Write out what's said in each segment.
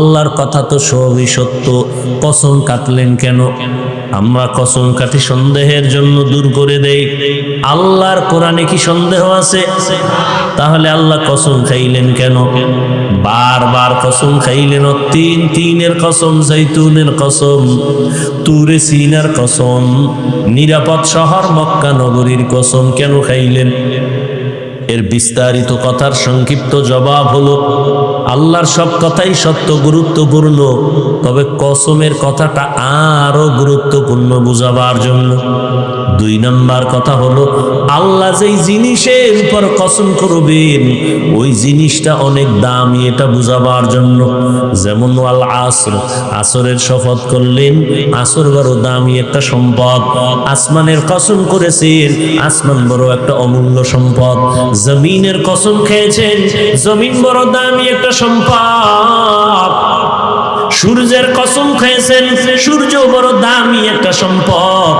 আল্লাহর কথা তো সবই সত্য, কসম কাটলেন কেন? আমরা কসম কাটি সন্দেহের জন্য, দূর করে দেই। আল্লাহর কোরআনে কি সন্দেহ আছে? তাহলে আল্লাহ কসম খাইলেন কেন? বারবার কসম খাইলেন। তিনের কসম, জৈতুনের কসম, তুরে সিনার কসম, নিরাপদ শহর মক্কা নগরীর কসম কেন খাইলেন? এর বিস্তারিত কথার সংক্ষিপ্ত জবাব হলো, আল্লাহর সব কথাই সত্য, গুরুত্বপূর্ণ, তবে কসমের কথাটা আরো গুরুত্বপূর্ণ বুঝাবার জন্য। 2 নাম্বার কথা হলো, আল্লাহ যেই জিনিসের উপর কসম করবেন ওই জিনিসটা অনেক দামি, এটা বুঝাবার জন্য। যেমন ওয়াল আসর, আসরের শপথ করলেন, আসর বড় দামি একটা সম্পদ। আসমানের কসম করেছেন, আসমান বড় একটা অমূল্য সম্পদ। জমিনের কসম খেয়েছেন, জমিন বড় দামি একটা সম্পদ। সূর্যের কসম খেয়েছেন, সূর্য বড় দামি একটা সম্পদ।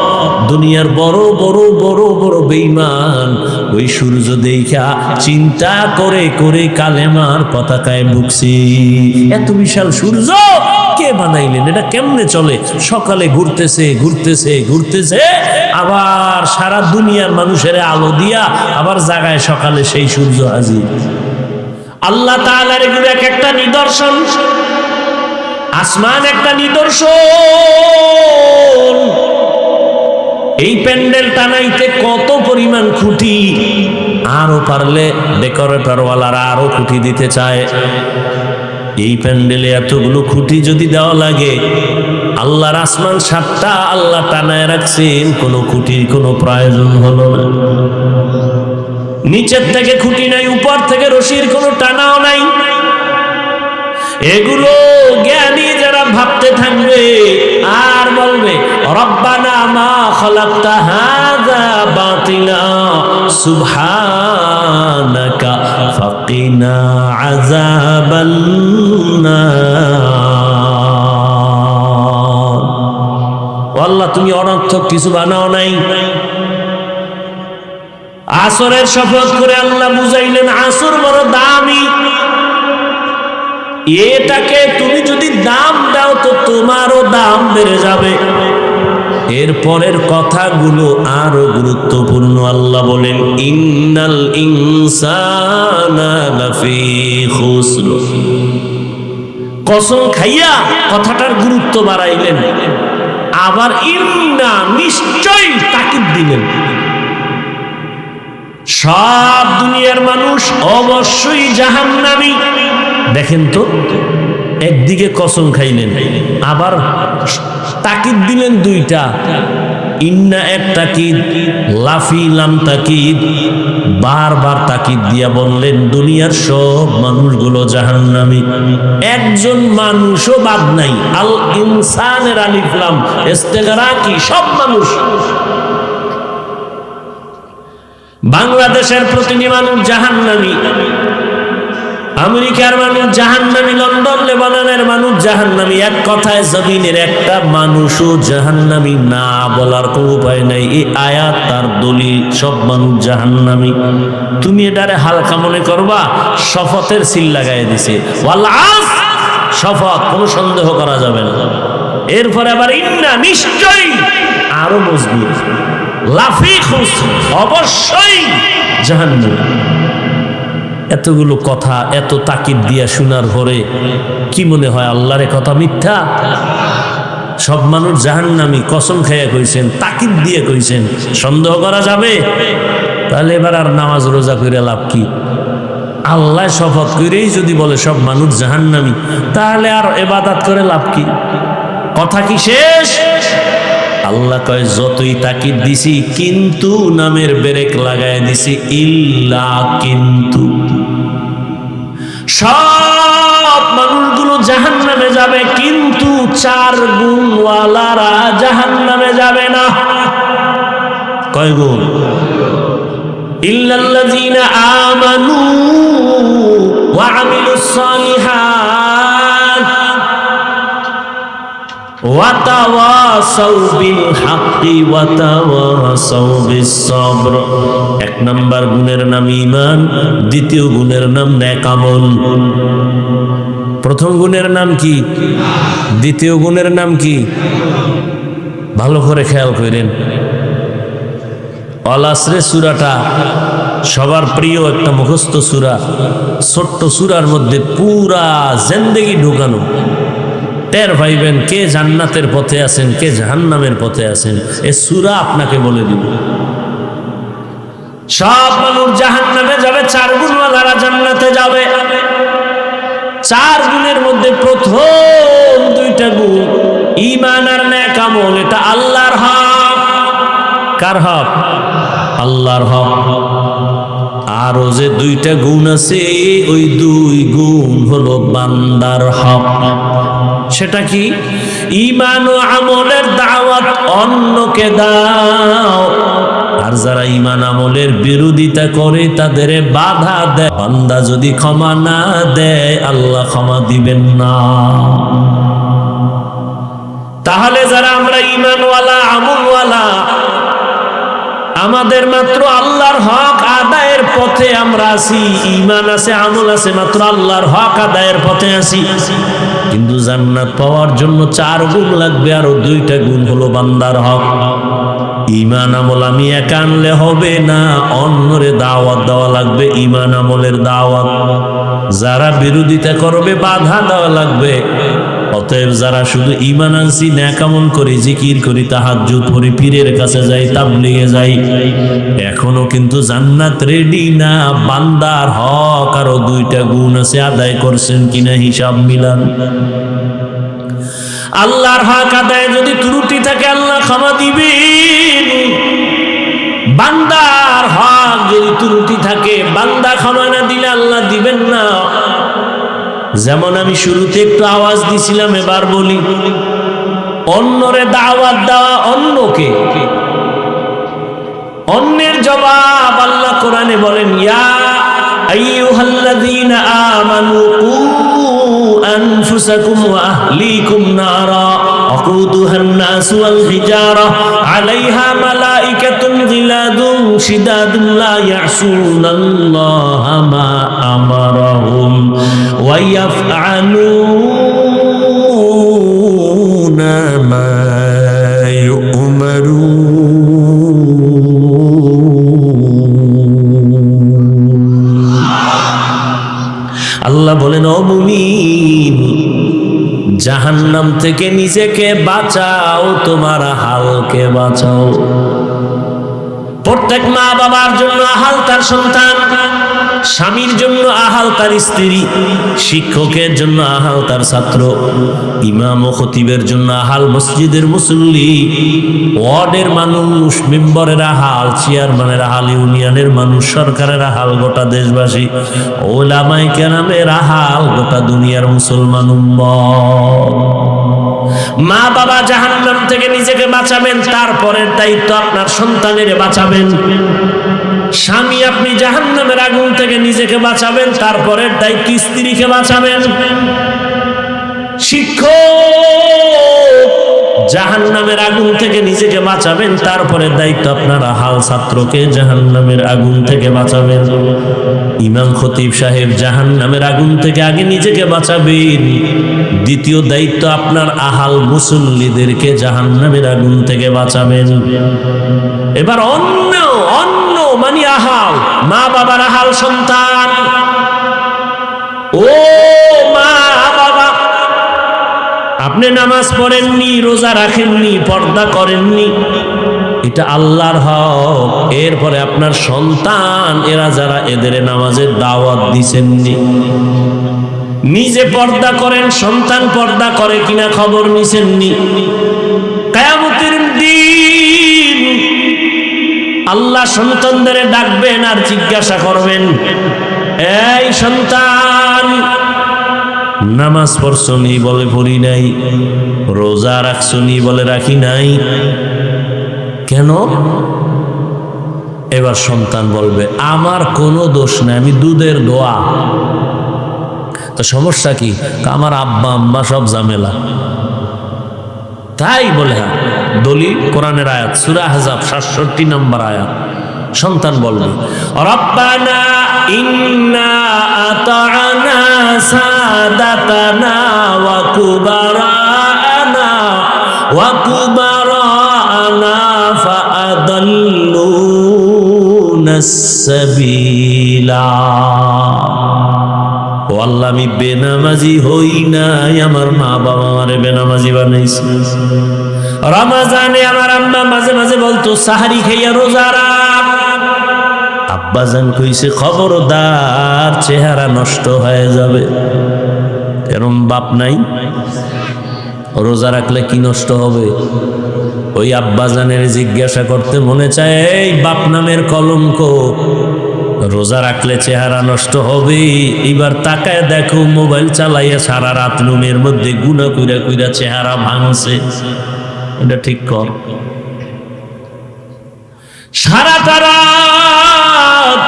দুনিয়ার বড় বড় বড় বড় বেঈমান ওই সূর্য দেখা চিন্তা করে করে কালেমার পতাকায় বুকছি, এত বিশাল সূর্য কে বানাইলেন? এটা কেমনে চলে? সকালে ঘুরতেছে ঘুরতেছে ঘুরতেছে, আবার সারা দুনিয়ার মানুষের আলো দিয়া আবার জাগায় সকালে সেই সূর্য হাজির। আল্লাহ তাআলার এগুলো এক একটা নিদর্শন। আসমান একটা নিদর্শন। এই প্যান্ডেল টানাইতে কত পরিমাণ খুঁটি, আরো পারলে ডেকোরেটরওয়ালারা আরো খুঁটি দিতে চায়। এই প্যান্ডেলে এতগুলো খুঁটি যদি দেওয়া লাগে, আল্লাহর আসমান 7টা আল্লাহ টানায় রাখছেন, কোনো খুঁটির কোনো প্রয়োজন হলো না। নিচের থেকে খুঁটি নাই, উপর থেকে রশির কোনো টানাও নাই। এগুলো জ্ঞানী যারা ভাবতে থাকবে আর বলবে, রব্বানা মা খালাকতা হাযা বাতিলা সুবহানাকা ফাকিনা আযাবান নার। আল্লাহ, তুমি অনর্থক কিছু বানাও নাই। আসরের শপথ করে আল্লাহ বুঝাইলেন, আসর বড় দামি, এটাকে তুমি যদি দাম দাও তো তোমারও দাম বেড়ে যাবে। এরপরের কথাগুলো আরো গুরুত্বপূর্ণ। আল্লাহ বলেন, ইন্নাল ইনসানা লাফি খুসর। কসম খাইয়া কথাটার গুরুত্ব বাড়াইলেন, আবার ইন্না নিশ্চয়ই তাকিদ দিলেন। সব দুনিয়ার মানুষ অবশ্যই জাহান্নামী। দেখেন তো, একদিকে কসম খাইলেন, আবার তাকিদ দিলেন 2টা। ইন্না এক তাকিদ, লাফি লাম তাকিদ, বারবার তাকিদ দিয়া বললেন দুনিয়ার সব মানুষগুলো জাহান্নামী, একজন মানুষও বাদ নাই। আল ইনসানের আলিফ লাম ইস্তেগরাকি, সব মানুষ। বাংলাদেশের প্রতিটি মানুষ জাহান্নামী, আমেরিকার মানুষ জাহান্নামী, লন্ডন লেবাননের মানুষ জাহান্নামী। এক কথায় জমিনের একটা মানুষও জাহান্নামী না বলার কোনো উপায় নাই। এই আয়াত তার দলিল, সব মানুষ জাহান্নামী। তুমি এটারে হালকা মনে করবা, শপথের সিল লাগাই দিছে, ওয়াল আসর, শপথ, কোনো সন্দেহ করা যাবে না। এরপরে আবার ইন্না, নিশ্চয়ই, আরো মজবুত, লাফি খুসর, অবশ্যই জাহান্নামী। এতগুলো কথা এত তাকিদ দিয়া শোনার পরে কি মনে হয় আল্লাহর কথা মিথ্যা? সব মানুষ জাহান্নামী, কসম খাইয়া কইছেন, তাকিদ দিয়ে কইছেন, সন্দেহ করা যাবে? তাহলে এবার আর নামাজ রোজা করে লাভ কি? আল্লাহ শপথ করেই যদি বলে সব মানুষ জাহান্নামী, তাহলে আর ইবাদত করে লাভ কি? কথা কি শেষ? আল্লাহ কয়, যতই তাকিদ দিছি কিন্তু নামের ব্রেক লাগায় দিছি, ইল্লা কিন্তু। সব মানুষগুলো জাহান্নামে যাবে, কিন্তু 4 গুণওয়ালারা জাহান্নামে যাবে না। কয় গুণ? ইল্লাল্লাযীনা আমানু ওয়া আমিলুস সালিহাত ওয়া তাওয়াসাউ বিল হাক্কি ওয়া তাওয়াসাউ বিস সবর। 1 নাম্বার গুণের নাম ঈমান, দ্বিতীয় গুণের নাম নেক আমল। প্রথম গুণের নাম কি? দ্বিতীয় গুণের নাম কি? ভালো করে খেয়াল করেন। আল আসরে সূরাটা সবার প্রিয় একটা মুখস্থ সূরা। ছোট্ট সূরার মধ্যে পুরা জিন্দেগি ঢুকানো। টের পাইবেন কে জান্নাতের পথে আছেন, কে জাহান্নামের পথে আছেন, এই সূরা আপনাকে বলে দিব। সব মানুষ জাহান্নামে যাবে, 4 গুণওয়ালারা জান্নাতে যাবে। 4 গুণের মধ্যে প্রথম 2টা গুণ ঈমান আর নেক আমল, এটা আল্লাহর হক। কার হক? আল্লাহর হক। আরো যে 2টা গুণ আছে, ওই 2 গুণ হলো বান্দার হক। সেটা কি? ঈমান ও আমলের দাওয়াত অন্যকে দাও, আর যারা ঈমান আমলের বিরোধিতা করে তাদের বাধা দেয়। বান্দা যদি ক্ষমা না দেয়, আল্লাহ ক্ষমা দিবেন না। তাহলে যারা আমরা ঈমানওয়ালা আমলওয়ালা, আমাদের মাত্র আল্লাহর হক আদায়ের পথে আমরা আছি। ঈমান আছে, আমল আছে, মাত্র আল্লাহর হক আদায়ের পথে আছি। কিন্তু জান্নাত পাওয়ার জন্য 4 গুণ লাগবে, আরো 2টা গুণ হলো বান্দার হক। ঈমান আমল আমি একা আনলে হবে না, অন্যরে দাওয়াত দেওয়া লাগবে। ঈমান আমলের দাওয়াত, যারা বিরোধিতা করবে বাধা দেওয়া লাগবে। অতএব যারা শুধু ঈমান আনছি, নেক আমল করি, জিকির করি, তাহাজ্জুদ পড়ি, পীরের কাছে যাই, তাবলীগে যাই, এখনো কিন্তু জান্নাত রেডি না। বান্দার হক আরো 2টা গুণ আছে, আদায় করছেন কিনা হিসাব মিলান। আল্লাহর হক আদায়ে যদি ত্রুটি থাকে, আল্লাহ ক্ষমা দিবেন। বান্দার হক যদি ত্রুটি থাকে, বান্দা ক্ষমা না দিলে আল্লাহ দিবেন না। যেমন আমি শুরুতে একটু আওয়াজ দিছিলাম, এবার বলি, অন্যরে দাওয়াত দেওয়া, অন্যকে, অন্যের জবাব আল্লাহ কোরআনে বলেন, ইয়া আইয়ুহাল্লাযীনা আমানু কু আনফুসাকুম ওয়া আহলিকুম নারা ওয়াকুদুহান নাসু ওয়াল হিজারা আলাইহা মালাইকাতুন গিলাদুন শিদাদুন লা ইয়াসুনাল্লাহা মা আমারাহুম ওয়া ইয়াফআলুনা মা ইউমারুন। আল্লাহ বলেন, ও মুমিন, জাহান্নাম থেকে নিজেকে বাঁচাও, তোমার আহালকে বাঁচাও। প্রত্যেক মা বাবার জন্য আহাল তার সন্তান, স্বামীর জন্য আহাল তার স্ত্রী, শিক্ষকের জন্য আহাল তার ছাত্র, ইমাম ও খতিবের জন্য আহাল মসজিদের মুসল্লি, ওয়ার্ডের মানুষ, মেম্বরের আহাল, চেয়ারম্যানের আহাল, ইউনিয়নের মানুষ, সরকারের আহাল, গোটা দেশবাসী, ওলামায়ে কেরামের আহাল, গোটা দুনিয়ার মুসলমান উম্মত। মা বাবা জাহান্নাম থেকে নিজেকে বাঁচাবেন, তারপরের দায়িত্ব আপনার সন্তানের বাঁচাবেন। স্বামী, আপনি জাহান্নামের আগুন থেকে নিজেকে বাঁচাবেন, তারপরের দায়িত্ব স্ত্রীকে বাঁচাবেন। শিক্ষক, জাহান্নামের আগুন থেকে নিজেকে বাঁচাবেন, তারপরে দায়িত্ব আপনার আহাল ছাত্রকে জাহান্নামের আগুন থেকে বাঁচাবেন। ইমাম খতিব সাহেব, জাহান্নামের আগুন থেকে আগে নিজেকে বাঁচাবেন, দ্বিতীয় দায়িত্ব আপনার আহাল মুসল্লিদেরকে জাহান্নামের আগুন থেকে বাঁচাবেন। এবার অন্য মানে আহাল, মা বাবার আহাল সন্তান। ও মা বাবা, আপনি নামাজ পড়েননি, রোজা রাখেননি, পর্দা করেননি, এটা আল্লাহর হক। এরপরে আপনার সন্তান, এরা যারা, এদের নামাজের দাওয়াত দিছেননি। নিজে পর্দা করেন, সন্তান পর্দা করে কিনা খবর নিছেননি। কিয়ামতের দিন আল্লাহ সন্তানদের ডাকবেন আর জিজ্ঞাসা করবেন, এই সন্তান, নামাজ পড়ছনি? বলে পড়ি নাই। রোজা রাখছনি? বলে রাখি নাই। কেন? এবার সন্তান বলবে, আমার কোনো দোষ নাই, আমি দুধের দোয়া। তো সমস্যা কি? আমার আব্বা আম্মা সব ঝামেলা। তাই বলে, হ্যাঁ, দলিল কোরআনের আয়াত, সূরা আহজাব 67 নম্বর আয়াত, সন্তান বলবে রব্বানা ইন্না আতা'না সাদাতানা ওয়া কুবারানা ফাআদাল্লুনাস সাবিলা। ও আল্লাহ, আমি বেনামাজি হই নাই, আমার মা বাবা আমারে বেনামাজি বানাইছে। রমজানে আমার আম্মা মাঝে মাঝে বলতো সাহারি খাইয়া রোজা রাখ। আব্বাজান কইছে খবরদার, চেহারা নষ্ট হয়ে যাবে। এরম বাপ নাই? রোজা রাখলে কি নষ্ট হবে? ওই আব্বাজানের জিজ্ঞাসা করতে মনে চায়, এই বাপ নামের কলঙ্ক, রোজা রাখলে চেহারা নষ্ট হবে? এবার তাকায় দেখো, মোবাইল চালাইয়া সারা রাত রুমের মধ্যে গুনা কইরা কইরা চেহারা ভাঙছে। এটা ঠিক কর। সারাটা রাত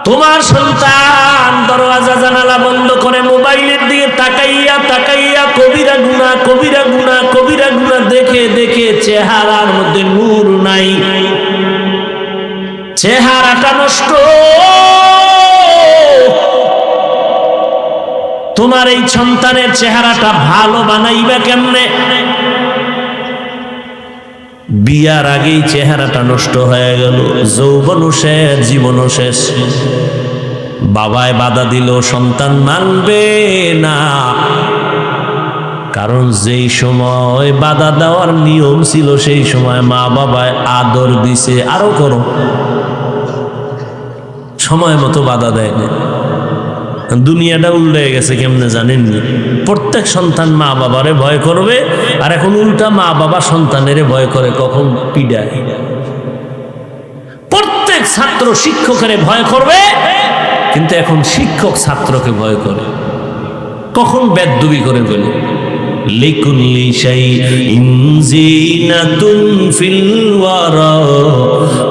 তোমার সন্তান দরওয়াজা জানালা বন্ধ করে মোবাইলের দিকে তাকাইয়া তাকাইয়া কবিরা গুনাহ কবিরা গুনাহ কবিরা গুনাহ দেখে দেখে চেহারার মধ্যে নূর নাই, চেহারাটা নষ্ট। তোমার এই সন্তানের চেহারাটা ভালো বানাইবা কেমনে? বিয়ার আগেই চেহারাটা নষ্ট হয়ে গেল, যৌবনও শেষ, জীবনও শেষ। বাবায় বাধা দিল, সন্তান মানবে না, কারণ যেই সময় বাধা দেওয়ার নিয়ম ছিল সেই সময় মা বাবায় আদর দিছে, আরো করো, সময় মতো বাধা দেয় না। দুনিয়াটা উল্টে গেছে কেমনে জানেননি? প্রত্যেক সন্তান মা বাবারে ভয় করবে, আর এখন উল্টা মা বাবা সন্তানের ভয় করে, কখন পিডায়। প্রত্যেক ছাত্র শিক্ষকের ভয় করবে, কিন্তু এখন শিক্ষক ছাত্রকে ভয় করে, কখন বেদবি করে বলে। লিকুল্লি শাইইন জিনাতুন ফিল ওয়ারা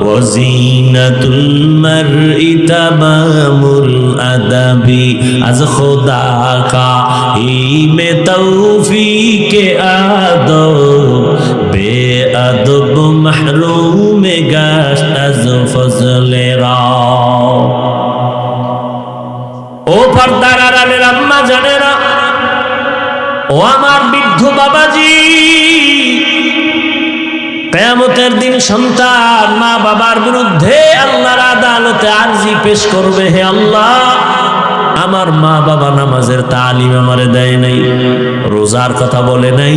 ওয়া জিনাতুল মারই তামামুল আদাবি আজ খুদা কা ইমে তৌফিকে আদব বেআদব মাহরুম গাশত আজ ফজলে রা। ও পর্দার আড়ালের আম্মা জানেরা, ও আমার বৃদ্ধ বাবাজি, কিয়ামতের দিন সন্তান মা বাবার বিরুদ্ধে আল্লাহর আদালতে আরজি পেশ করবে, হে আল্লাহ, আমার মা বাবা নামাজের তালিম আমারে দেয় নাই, রোজার কথা বলে নাই,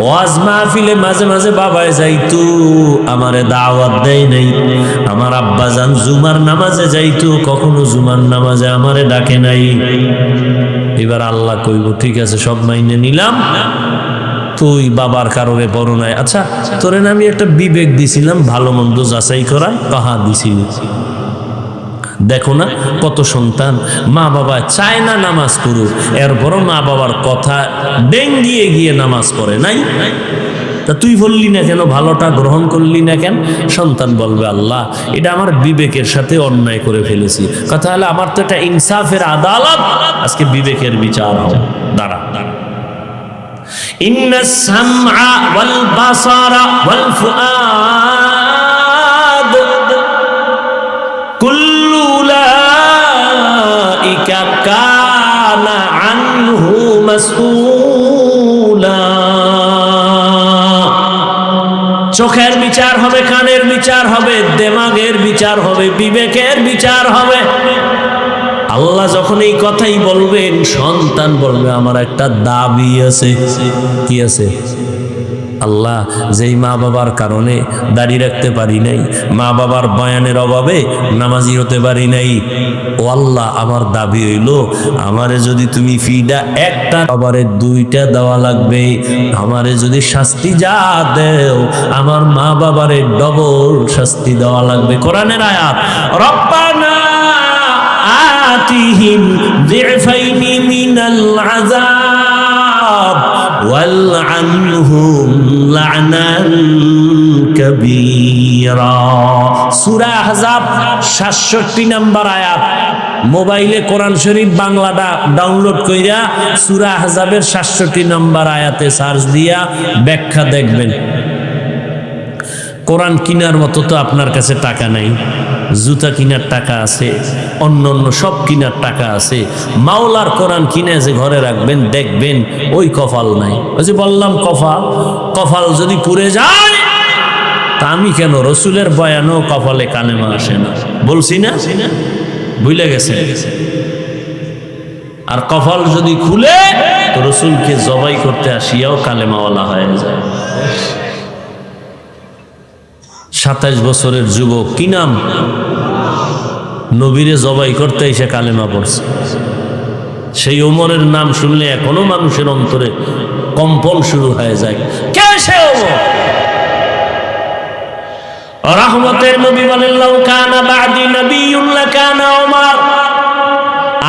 ওয়াজ মাহফিলে মাঝে মাঝে বাবায় যাইতো, আমারে দাওয়াত দেয় নাই, আমার আব্বাজান জুমার নামাজে যাইতো, কখনো জুমার নামাজে আমারে ডাকে নাই। এবার আল্লাহ কইব, ঠিক আছে, সব মাইনে নিলাম, তুই বাবার কারণে বড় নাই। আচ্ছা, তোরে না আমি একটা বিবেক দিছিলাম ভালো মন্দ যাচাই করা? কাহা দিছিলি? দেখো না কত সন্তান মা বাবা চায় না নামাজ পড়ুক, এরপরও মা বাবার কথা ডেঙ্গিয়ে গিয়ে নামাজ পড়ে নাই। তা তুই বললি না কেন, ভালোটা গ্রহণ করলি না কেন? সন্তান বলবে, আল্লাহ, এটা আমার বিবেকের সাথে অন্যায় করে ফেলেছি। কথা হলো, আমার তো এটা ইনসাফের আদালত, আজকে বিবেকের বিচার হবে। দাঁড়া দাঁড়া। ইন্নাস সামআ ওয়াল বাসারা ওয়াল ফুআদ কুল্লু উলাইকা কানা আনহু মাসউলা। চোখের বিচার হবে, কানের বিচার হবে, দেমাগের বিচার হবে, বিবেকের বিচার হবে। আল্লাহ যখন এই কথাই বলবেন, সন্তান বলবে, আমার একটা দাবি আছে। কি আছে? আল্লাহ, যেই মা বাবার কারণে দাড়ি রাখতে পারি নাই, মা বাবার বয়ানের অভাবে নামাজি হতে পারি নাই, ও আল্লাহ, আমার দাবি হইল, আমারে যদি তুমি ফিডা একটা, আবারে দুইটা দেওয়া লাগবে। আমারে যদি শাস্তি যা দেও, আমার মা বাবারে ডবল শাস্তি দেওয়া লাগবে। কোরআনের আয়াত, রব্বানা আতিহিম যিফাইনি মিনাল আযাব ওয়ালআনহুম লা'নান কাবীরা। সূরা আহজাব 67 নম্বর আয়াত। মোবাইলে কোরআন শরীফ বাংলাটা ডাউনলোড কইরা সূরা আহজাবের 67 নম্বর আয়াতে সার্চ দিয়া ব্যাখ্যা দেখবেন। কোরআন কেনার মতো তো আপনার কাছে টাকা নাই, জুতা কেনার টাকা আছে, অন্য অন্য সব কেনার টাকা আছে, মাওলার কোরআন কিনে যে ঘরে রাখবেন দেখবেন ওই কপাল নাই। ওই যে বললাম কপাল যদি পুড়ে যায় তা আমি কেন, রসুলের বয়ানও কপালে কালেমা আসে না, বলছি না, ভুলে গেছে। আর কপাল যদি খুলে তো রসুলকে জবাই করতে আসিয়াও কালেমাওয়ালা হয়ে যায়। 27 বছরের যুবক, কি নাম? নবীরে জবাই করতে এসে কালেমা পড়ছে। সেই ওমরের নাম শুনলে এখনো মানুষের অন্তরে কম্পন শুরু হয়ে যায়। কে সে ওমর? রহমতের নবী বলেন, লাউ কানা বাদি নবিয়্যুন লাকানা ওমর,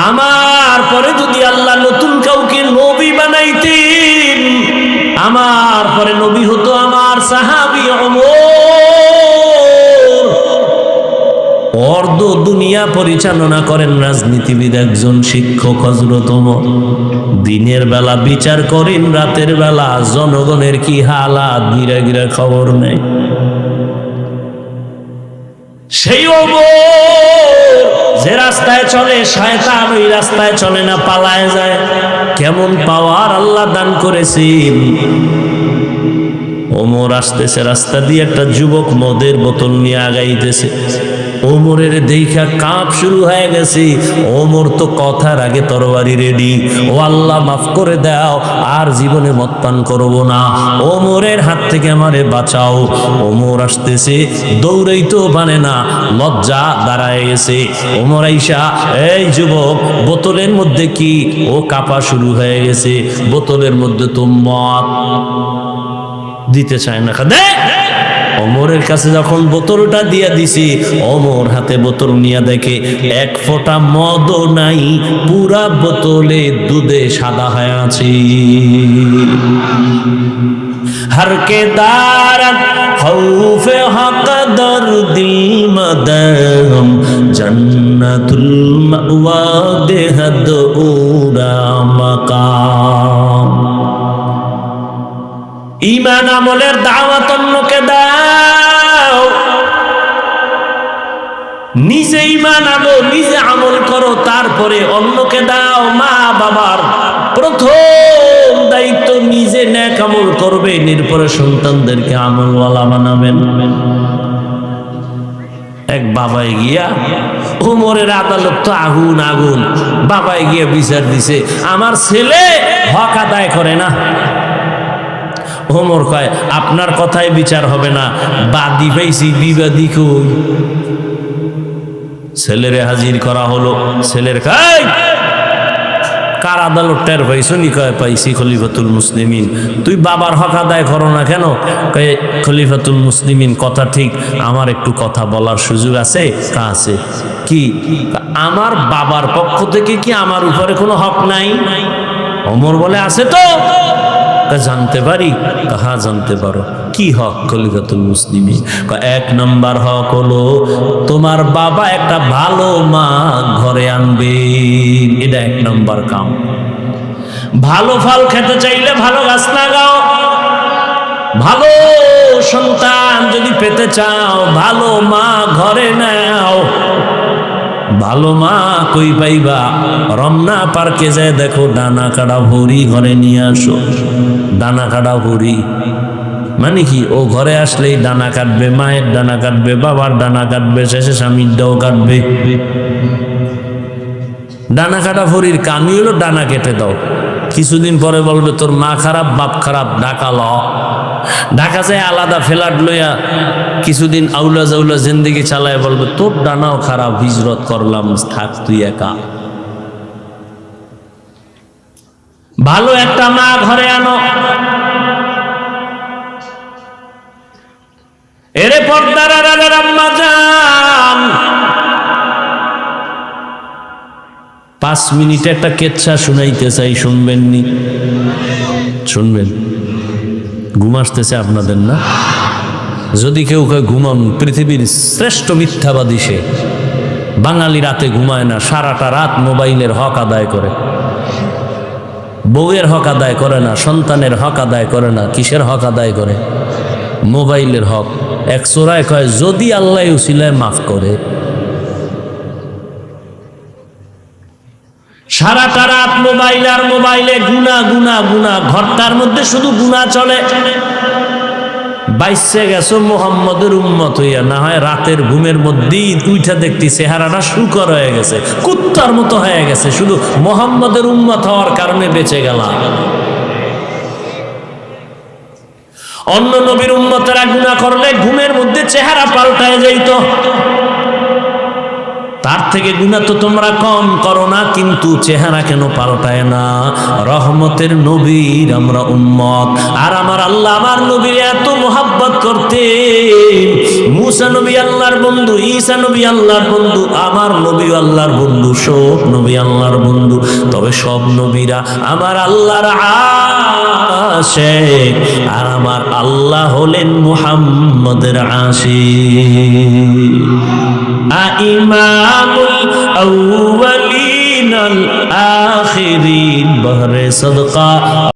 আমার পরে যদি আল্লাহ নতুন কাউকে নবী বানাইতেন, আমার পরে নবী হতো আমার সাহাবী ওমর। অর্ধ দুনিয়া পরিচালনা করেন রাজনীতিবিদ, একজন শিক্ষক হযরত ওমর। দিনের বেলা বিচার করেন, রাতের বেলা জনগণের কি হালাত গিরা গিরা খবর নেই। সেই ওমর যে রাস্তায় চলে শয়তান ওই রাস্তায় চলে না, পালায় যায়। কেমন পাওয়ার আল্লাহ দান করেছেন। ওমর আসতেছে রাস্তা দিয়ে, একটা যুবক মদের বোতল নিয়ে আগাইতেছে। ওমরের দেখা কাঁপ শুরু হয়ে গেছে। ওমর তো কথার আগে তরবারি রেডি, ও আল্লাহ মাফ করে দাও, আর জীবনে মদ পান করবো না, ওমরের হাত থেকে আমারে বাঁচাও। ওমর আসতেছে, দৌড়েই তো পারে না, লজ্জা দাঁড়ায় গেছে। ওমর আইসা, এই যুবক বোতলের মধ্যে কি? ও কাঁপা শুরু হয়ে গেছে। বোতলের মধ্যে তো মদ, দিতে চায় না, দে। ওমরের কাছে যখন বোতলটা দিয়া দিছি, ওমর হাতে বোতল নিয়ে দেখে এক ফোঁটা মদও নাই, পুরা বোতলে দুধে সাদা হয়ে আছে। হরকে দারাত খৌফে হক দরদি মদম, জান্নাতুল মাওয়া বেহদ উরা মাকাম। ঈমান আমলের দাওয়াত অন্যকে দাও, নিজে ঈমান আনো, নিজে আমল করো, তারপরে অন্যকে দাও। মা বাবার প্রথম দায়িত্ব নিজে নেক আমল করবেন, এরপরে সন্তানদেরকে আমলওয়ালা বানাবেন। এক বাবাই গিয়া, ওমরের আদালত তো আগুন আগুন, বাবাই গিয়া বিচার দিছে, আমার ছেলে হক আদায় করে না। ওমর কয়, আপনার কথায় বিচার হবে না, বাদী পাইছি, বিবাদী কই? ছেলেরে হাজির করা হলো। ছেলের কয়, কার আদালত টের পাইছো নি? কয়, পাইছি, খলিফাতুল মুসলিমিন। তুই বাবার হক আদায় করো না কেন? কয়, খলিফাতুল মুসলিমিন কথা ঠিক, আমার একটু কথা বলার সুযোগ আছে? কা আছে। কি? আমার বাবার পক্ষ থেকে কি আমার উপরে কোনো হক নাই? ওমর বলে, আছে তো। জানতে পারি? হ্যাঁ জানতে পারো। কি হক? খলিফাতুল মুসলিমিন। এক নম্বর হক হলো তোমার বাবা একটা ভালো মা ঘরে আনবে, এটা এক নম্বর কাম। ভালো ফল খেতে চাইলে ভালো গাছ লাগাও, ভালো সন্তান যদি পেতে চাও ভালো মা ঘরে নাও। ভালো মা কই পাইবা? রমনা পার্কে যায় দেখো, ডানা কাটা ভরি ঘরে নিয়ে আসো। ডানা কাটা ভরি মানে কি? ও ঘরে আসলেই ডানা কাটবে, মায়ের ডানা কাটবে, বাবার ডানা কাটবে, শেষে স্বামীর ডাও কাটবে। ডানা কাটা ভরির কামই হলো ডানা কেটে দাও। কিছুদিন পরে বলবে তোর মা খারাপ, বাপ খারাপ, ঢাকা ল। ঢাকা যায় আলাদা ফ্ল্যাট লইয়া কিছুদিন আউলা জাউলা জিন্দেগি চালায়, বলবে তোর ডানাও খারাপ, হিজরত করলাম, থাক তুই একা। ভালো একটা মা ঘরে আনো। এরে পর্দার আড়ালের আম্মা জান, 5 মিনিটে একটা কেচ্ছা শুনাইতে চাই, শুনবেন নি? শুনবেন? ঘুম আসতেছে আপনাদের না? যদি কেউ কয় ঘুমান, পৃথিবীর শ্রেষ্ঠ মিথ্যাবাদী সে। বাঙালি রাতে ঘুমায় না, সারাটা রাত মোবাইলের হক আদায় করে। বউয়ের হক আদায় করে না, সন্তানের হক আদায় করে না। কিসের হক আদায় করে? মোবাইলের হক। এক সূরায় কয় যদি আল্লাহ উসিলায় মাফ করে। সারাটা রাত মোবাইল আর মোবাইলে গুনাহ গুনাহ গুনাহ, ঘরটার মধ্যে শুধু গুনাহ চলে। বাইসে গেছো মুহাম্মদের উম্মত হইয়া, না হয় রাতের ঘুমের মধ্যেই উইঠা দেখতি চেহারাটা শুকর হয়ে গেছে, কুত্তার মতো হয়ে গেছে, শুধু মুহাম্মদের উম্মত হওয়ার কারণে বেঁচে গেলাম। অন্য নবীর উম্মতেরা গুনাহ করলে ঘুমের মধ্যে চেহারা পাল্টায় যাইত, তার থেকে গুনাহ তো তোমরা কম করো না, কিন্তু চেহারা কেন পাল্টায় না? রহমতের নবীর আমরা উম্মত, আর আমার আল্লাহ আমার নবীর এত মোহাব্বত করতেন। মুসা নবী আল্লাহর বন্ধু, ঈসা নবী আল্লাহর বন্ধু, আমার নবী আল্লাহর বন্ধু, সব নবী আল্লাহর বন্ধু। তবে সব নবীরা আমার আল্লাহর আশিক, আর আমার আল্লাহ হলেন মুহাম্মদের আশিক। ইমামুল আউয়ালিন আল আখিরিন বহরে সদকা।